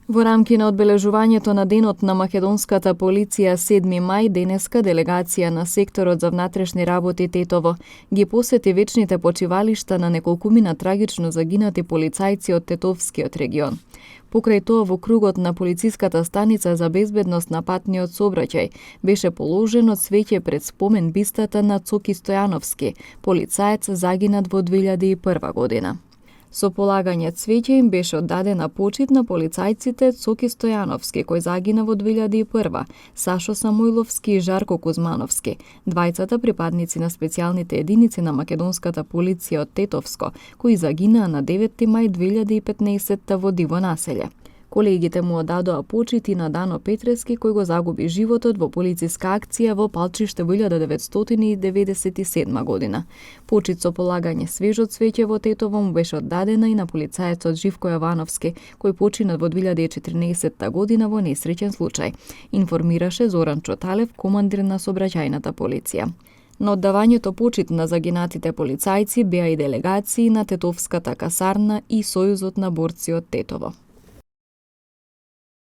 Во рамки на одбележувањето на денот на македонската полиција 7 мај денеска делегација на секторот за внатрешни работи Тетово ги посети вечните почивалишта на неколкумина трагично загинати полицајци од Тетовскиот регион. Покрај тоа, во кругот на полициската станица за безбедност на патниот сообраќај беше положено цвеќе пред спомен бистата на Цоки Стојановски, полицаец загинат во 2001 година. Со полагање цвеќе им беше оддадена почит на полицајците Цоки Стојановски, кој загина во 2001, Сашо Самойловски и Жарко Кузмановски, двајцата припадници на специјалните единици на македонската полиција од Тетовско, кои загинаа на 9 мај 2015 во Диво населје. Колегите му оддадоа почит и на Дано Петрески, кој го загуби животот во полициска акција во Палчиште во 1997 година. Почит со полагање свежо цвеќе во Тетово му беше оддадена и на полицаецот Живко Јовановски, кој почина во 2014 година во несреќен случај, информираше Зоран Чоталев, командир на сообраќајната полиција. На оддавањето почит на загинатите полицајци беа и делегации на Тетовската касарна и Сојузот на борци од Тетово.